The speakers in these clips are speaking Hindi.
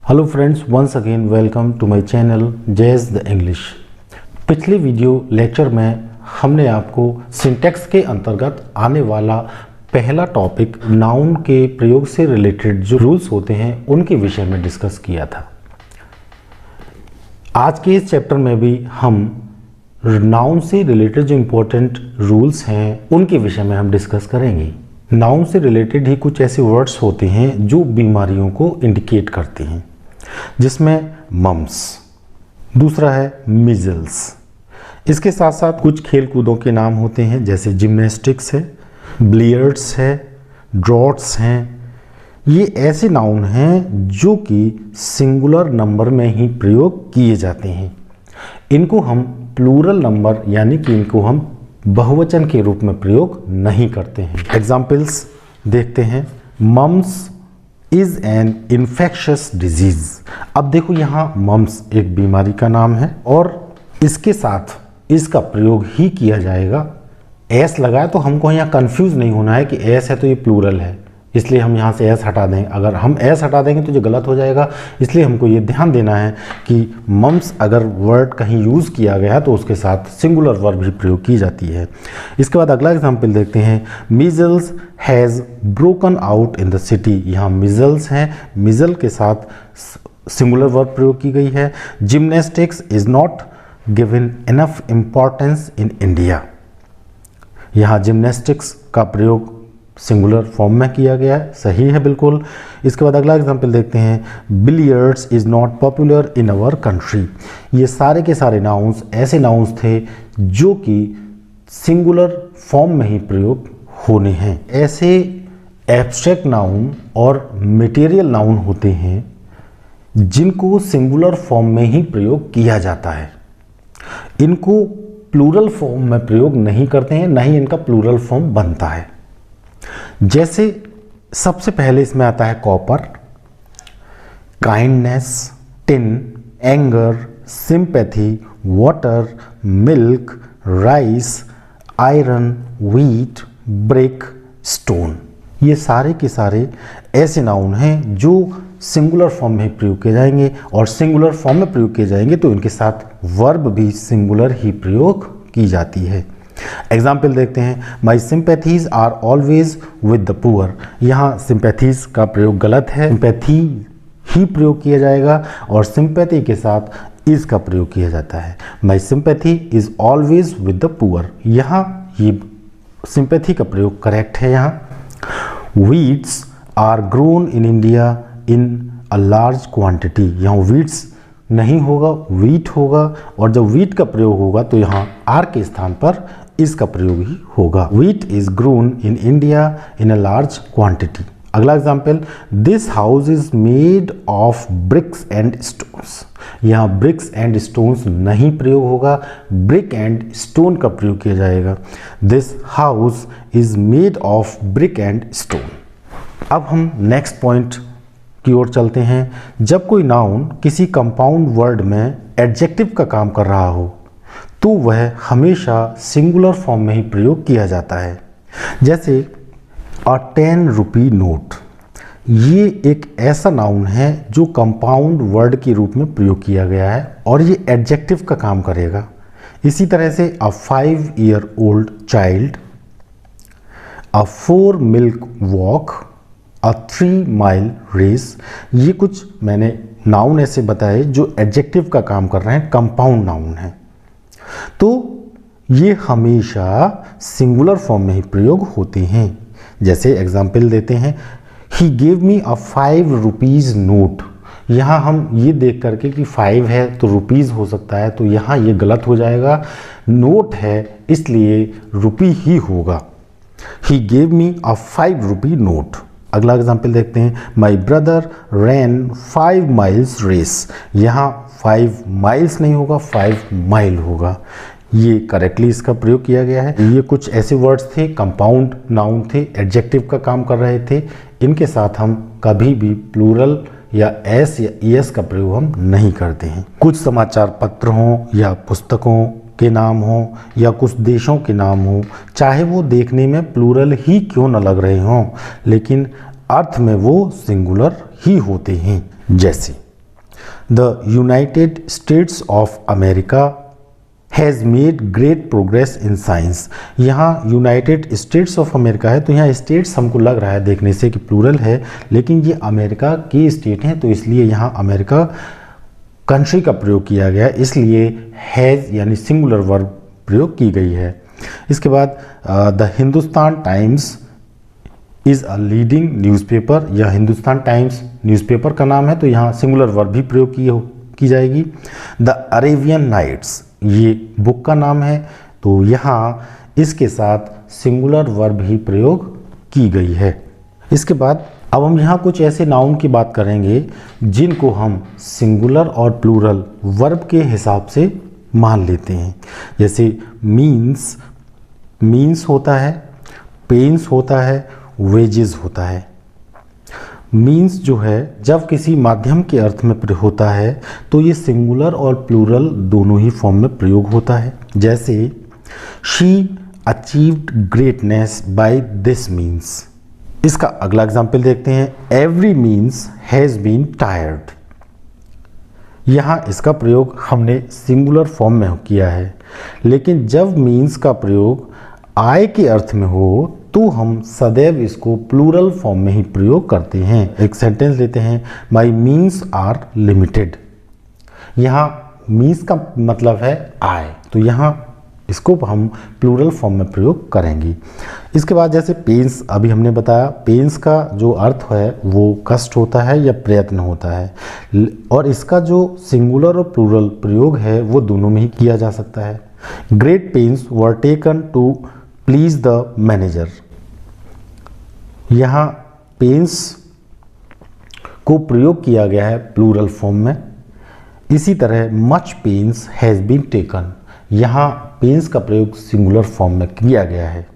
Hello friends, once again welcome to my channel Jazz the English. पिछले वीडियो लेक्चर में हमने आपको सिंटैक्स के अंतर्गत आने वाला पहला टॉपिक नाउन के प्रयोग से रिलेटेड जो रूल्स होते हैं उनके विषय में डिस्कस किया था। आज के इस चैप्टर में भी हम नाउन से रिलेटेड जो इम्पोर्टेंट रूल्स हैं उनके विषय में हम डिस्कस करेंगे। नाउन से रिलेटेड ही कुछ ऐसे वर्ड्स होते हैं जो बीमारियों को इंडिकेट करते हैं, जिसमें मम्स, दूसरा है मिजल्स। इसके साथ साथ कुछ खेल कूदों के नाम होते हैं, जैसे जिम्नास्टिक्स है, बिलियर्ड्स है, ड्रॉट्स हैं। ये ऐसे नाउन हैं जो कि सिंगुलर नंबर में ही प्रयोग किए जाते हैं। इनको हम प्लूरल नंबर यानी कि इनको हम बहुवचन के रूप में प्रयोग नहीं करते हैं। एग्जाम्पल्स देखते हैं। Mumps is an infectious disease. अब देखो, यहाँ मम्स एक बीमारी का नाम है और इसके साथ इसका प्रयोग ही किया जाएगा। एस लगाए तो हमको यहाँ कंफ्यूज नहीं होना है कि एस है तो ये प्लूरल है, इसलिए हम यहाँ से एस हटा दें। अगर हम एस हटा देंगे तो ये गलत हो जाएगा, इसलिए हमको ये ध्यान देना है कि मम्स अगर वर्ड कहीं यूज़ किया गया है तो उसके साथ सिंगुलर वर्ब भी प्रयोग की जाती है। इसके बाद अगला एग्जाम्पल देखते हैं। Measles has broken out in the city. यहाँ मिजल्स हैं, मिजल के साथ सिंगुलर वर्ब प्रयोग की गई है। Gymnastics is not given enough importance in India. यहाँ जिम्नास्टिक्स का प्रयोग सिंगुलर फॉर्म में किया गया है, सही है बिल्कुल। इसके बाद अगला एग्जांपल देखते हैं। Billiards is not popular in our country. ये सारे के सारे नाउन्स ऐसे नाउन्स थे जो कि सिंगुलर फॉर्म में ही प्रयोग होने हैं। ऐसे एब्स्ट्रैक्ट नाउन और मटेरियल नाउन होते हैं जिनको सिंगुलर फॉर्म में ही प्रयोग किया जाता है। इनको प्लूरल फॉर्म में प्रयोग नहीं करते हैं, ना ही इनका प्लूरल फॉर्म बनता है। जैसे सबसे पहले इसमें आता है copper, kindness, tin, anger, sympathy, water, milk, rice, iron, wheat, brick, stone. ये सारे के सारे ऐसे नाउन हैं जो सिंगुलर फॉर्म में प्रयोग किए जाएंगे, और सिंगुलर फॉर्म में प्रयोग किए जाएंगे तो इनके साथ वर्ब भी सिंगुलर ही प्रयोग की जाती है। एग्जाम्पल देखते हैं। My sympathies are always with the poor. यहाँ सिंपैथीज का प्रयोग गलत है, सिंपैथी ही प्रयोग किया जाएगा और सिंपैथी के साथ इज का प्रयोग किया जाता है। My sympathy is always with the poor. यहाँ ये सिंपैथी का प्रयोग करेक्ट है। यहाँ wheats are grown in India in a large quantity. यहाँ वीट्स नहीं होगा, वीट होगा, और जब वीट का प्रयोग होगा तो यहाँ आर के स्थान पर इसका प्रयोग ही होगा। Wheat is grown in India in a large quantity. अगला example. This house is made of bricks and stones. यहाँ ब्रिक्स एंड स्टोन्स नहीं प्रयोग होगा, ब्रिक एंड स्टोन का प्रयोग किया जाएगा। This house is made of brick and stone. अब हम नेक्स्ट पॉइंट की ओर चलते हैं। जब कोई नाउन किसी कंपाउंड वर्ड में एडजेक्टिव का काम कर रहा हो तो वह हमेशा सिंगुलर फॉर्म में ही प्रयोग किया जाता है। जैसे अ 10 रुपी नोट। ये एक ऐसा नाउन है जो कंपाउंड वर्ड के रूप में प्रयोग किया गया है और ये एडजेक्टिव का काम करेगा। इसी तरह से अ 5 ईयर ओल्ड चाइल्ड, अ 4 मिल्क वॉक, अ 3 माइल रेस। ये कुछ मैंने नाउन ऐसे बताए जो एडजेक्टिव का काम कर रहे हैं, कंपाउंड नाउन है, तो ये हमेशा सिंगुलर फॉर्म में ही प्रयोग होते हैं। जैसे एग्जाम्पल देते हैं। ही gave me a 5 rupees note. यहाँ हम ये देख करके कि 5 है तो रुपीज़ हो सकता है, तो यहाँ ये गलत हो जाएगा। नोट है इसलिए रुपी ही होगा। He gave me a 5 rupee note. अगला एग्जाम्पल देखते हैं। My brother ran 5 miles race. यहाँ 5 माइल्स नहीं होगा, 5 माइल होगा। ये करेक्टली इसका प्रयोग किया गया है। ये कुछ ऐसे वर्ड्स थे, कंपाउंड नाउन थे, एडजेक्टिव का काम कर रहे थे। इनके साथ हम कभी भी प्लूरल या एस या ईएस का प्रयोग हम नहीं करते हैं। कुछ समाचार पत्र हों या पुस्तकों के नाम हो या कुछ देशों के नाम हो, चाहे वो देखने में प्लूरल ही क्यों न लग रहे हों, लेकिन अर्थ में वो सिंगुलर ही होते हैं। जैसे the United states of America has made great progress in science. यहाँ यूनाइटेड स्टेट्स ऑफ अमेरिका है, तो यहाँ स्टेट्स हमको लग रहा है देखने से कि प्लूरल है, लेकिन ये अमेरिका की स्टेट हैं, तो इसलिए यहाँ अमेरिका कंट्री का प्रयोग किया गया, इसलिए हैज़ यानी सिंगुलर वर्ब प्रयोग की गई है। इसके बाद the Hindustan times is a leading newspaper, यह हिंदुस्तान टाइम्स न्यूज़पेपर का नाम है, तो यहाँ सिंगुलर वर्ब भी प्रयोग की जाएगी। द अरेबियन नाइट्स, ये बुक का नाम है, तो यहाँ इसके साथ सिंगुलर वर्ब ही प्रयोग की गई है। इसके बाद अब हम यहाँ कुछ ऐसे नाउन की बात करेंगे जिनको हम सिंगुलर और प्लूरल वर्ब के हिसाब से मान लेते हैं। जैसे मीन्स होता है, पेन्स होता है, वेजेस होता है। मीन्स जो है जब किसी माध्यम के अर्थ में होता है तो ये सिंगुलर और प्लूरल दोनों ही फॉर्म में प्रयोग होता है। जैसे she achieved greatness by this means. इसका अगला एग्जाम्पल देखते हैं, every means has been tired. यहाँ इसका प्रयोग हमने सिंगुलर फॉर्म में किया है, लेकिन जब मीन्स का प्रयोग आय के अर्थ में हो तो हम सदैव इसको प्लूरल फॉर्म में ही प्रयोग करते हैं। एक सेंटेंस लेते हैं, माई मीन्स आर लिमिटेड। यहाँ मीन्स का मतलब है आय, तो यहाँ इसको हम प्लूरल फॉर्म में प्रयोग करेंगे। इसके बाद जैसे पेन्स, अभी हमने बताया पेन्स का जो अर्थ है वो कष्ट होता है या प्रयत्न होता है, और इसका जो सिंगुलर और प्लूरल प्रयोग है वो दोनों में ही किया जा सकता है। Great pains were taken to please the manager. यहाँ पेन्स को प्रयोग किया गया है प्लूरल फॉर्म में। इसी तरह much pains has been taken, यहाँ पेन्स का प्रयोग सिंगुलर फॉर्म में किया गया है।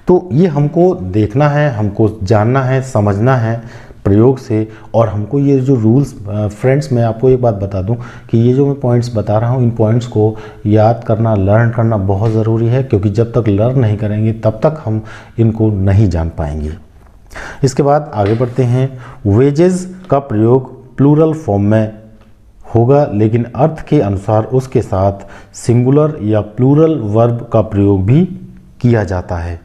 तो ये हमको देखना है, हमको जानना है, समझना है प्रयोग से, और हमको ये जो रूल्स, फ्रेंड्स मैं आपको एक बात बता दूं कि ये जो मैं पॉइंट्स बता रहा हूँ इन पॉइंट्स को याद करना, लर्न करना बहुत ज़रूरी है, क्योंकि जब तक लर्न नहीं करेंगे तब तक हम इनको नहीं जान पाएंगे। इसके बाद आगे बढ़ते हैं। वेजेस का प्रयोग प्लूरल फॉर्म में होगा, लेकिन अर्थ के अनुसार उसके साथ सिंगुलर या प्लूरल वर्ब का प्रयोग भी किया जाता है।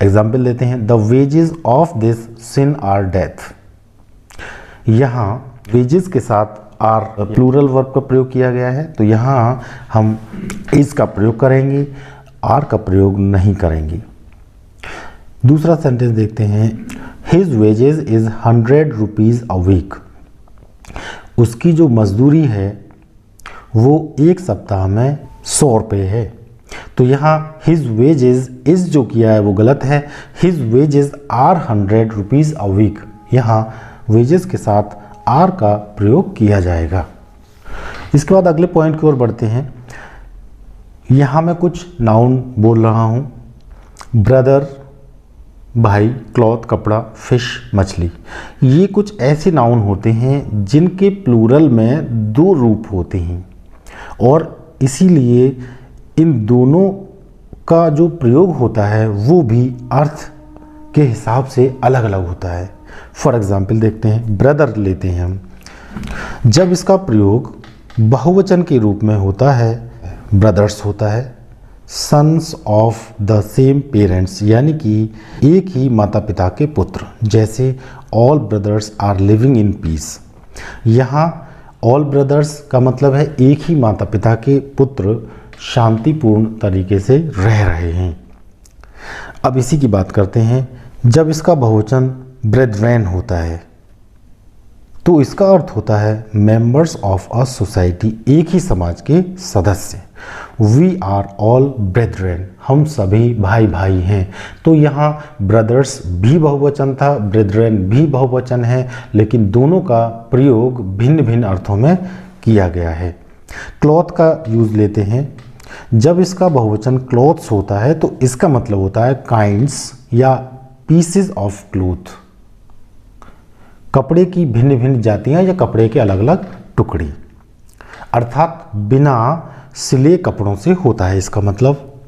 एग्जाम्पल लेते हैं, the wages of this sin are death. यहाँ वेजेस के साथ आर प्लूरल वर्ब का प्रयोग किया गया है, तो यहाँ हम इज का प्रयोग करेंगे, आर का प्रयोग नहीं करेंगे। दूसरा सेंटेंस देखते हैं, his wages is 100 rupees a week. उसकी जो मजदूरी है वो एक सप्ताह में 100 रुपये है, तो यहाँ हिज वेजेस इज जो किया है वो गलत है। His wages are 100 rupees a week, यहाँ वेजेस के साथ आर का प्रयोग किया जाएगा। इसके बाद अगले पॉइंट की ओर बढ़ते हैं। यहाँ मैं कुछ नाउन बोल रहा हूँ, ब्रदर भाई, क्लॉथ कपड़ा, फिश मछली। ये कुछ ऐसे नाउन होते हैं जिनके प्लूरल में 2 रूप होते हैं, और इसीलिए इन दोनों का जो प्रयोग होता है वो भी अर्थ के हिसाब से अलग अलग होता है। फॉर एग्जाम्पल देखते हैं, ब्रदर लेते हैं हम, जब इसका प्रयोग बहुवचन के रूप में होता है, ब्रदर्स होता है, sons of the same parents, यानी कि एक ही माता पिता के पुत्र, जैसे all brothers are living in peace. यहाँ ऑल ब्रदर्स का मतलब है एक ही माता पिता के पुत्र शांतिपूर्ण तरीके से रह रहे हैं। अब इसी की बात करते हैं, जब इसका बहुवचन ब्रेदरेन होता है तो इसका अर्थ होता है मेंबर्स ऑफ अ सोसाइटी, एक ही समाज के सदस्य। वी आर ऑल ब्रेदरेन, हम सभी भाई भाई हैं। तो यहाँ ब्रदर्स भी बहुवचन था, ब्रेदरेन भी बहुवचन है, लेकिन दोनों का प्रयोग भिन्न भिन्न अर्थों में किया गया है। क्लॉथ का यूज लेते हैं, जब इसका बहुवचन क्लॉथ्स होता है तो इसका मतलब होता है काइंड्स या पीसेस ऑफ क्लॉथ, कपड़े की भिन्न भिन्न जातियां या कपड़े के अलग अलग टुकड़े, अर्थात बिना सिले कपड़ों से होता है इसका मतलब।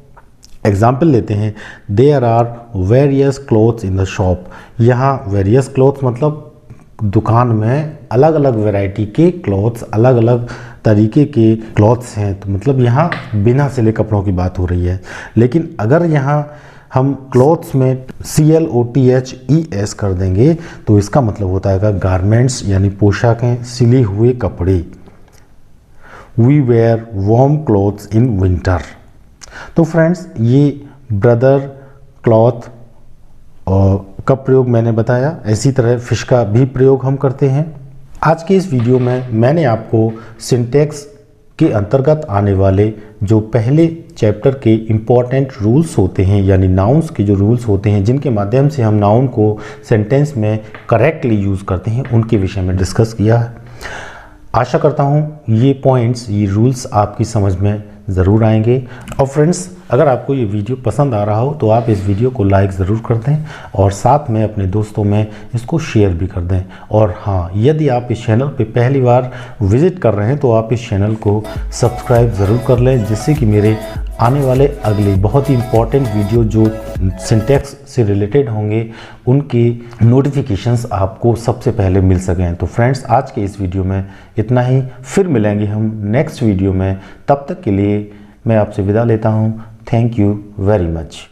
एग्जाम्पल लेते हैं, there are various clothes in the shop. यहाँ वेरियस क्लॉथ्स मतलब दुकान में अलग अलग वैरायटी के क्लॉथ्स, अलग अलग तरीके के क्लॉथ्स हैं, तो मतलब यहाँ बिना सिले कपड़ों की बात हो रही है। लेकिन अगर यहाँ हम क्लॉथ्स में CLOTHES कर देंगे तो इसका मतलब होता है गारमेंट्स यानी पोशाकें, सिले हुए कपड़े। We wear warm clothes in winter. तो फ्रेंड्स, ये ब्रदर, क्लॉथ का प्रयोग मैंने बताया। इसी तरह फिश का भी प्रयोग हम करते हैं। आज के इस वीडियो में मैंने आपको सिंटैक्स के अंतर्गत आने वाले जो पहले चैप्टर के इम्पॉर्टेंट रूल्स होते हैं, यानी नाउन्स के जो रूल्स होते हैं जिनके माध्यम से हम नाउन को सेंटेंस में करेक्टली यूज़ करते हैं, उनके विषय में डिस्कस किया है। आशा करता हूँ ये पॉइंट्स, ये रूल्स आपकी समझ में ज़रूर आएंगे। और फ्रेंड्स, अगर आपको ये वीडियो पसंद आ रहा हो तो आप इस वीडियो को लाइक ज़रूर कर दें और साथ में अपने दोस्तों में इसको शेयर भी कर दें। और हाँ, यदि आप इस चैनल पे पहली बार विज़िट कर रहे हैं तो आप इस चैनल को सब्सक्राइब ज़रूर कर लें, जिससे कि मेरे आने वाले अगले बहुत ही इम्पॉर्टेंट वीडियो जो सिंटैक्स से रिलेटेड होंगे उनकी नोटिफिकेशंस आपको सबसे पहले मिल सकें। तो फ्रेंड्स, आज के इस वीडियो में इतना ही। फिर मिलेंगे हम नेक्स्ट वीडियो में। तब तक के लिए मैं आपसे विदा लेता हूँ। Thank you very much.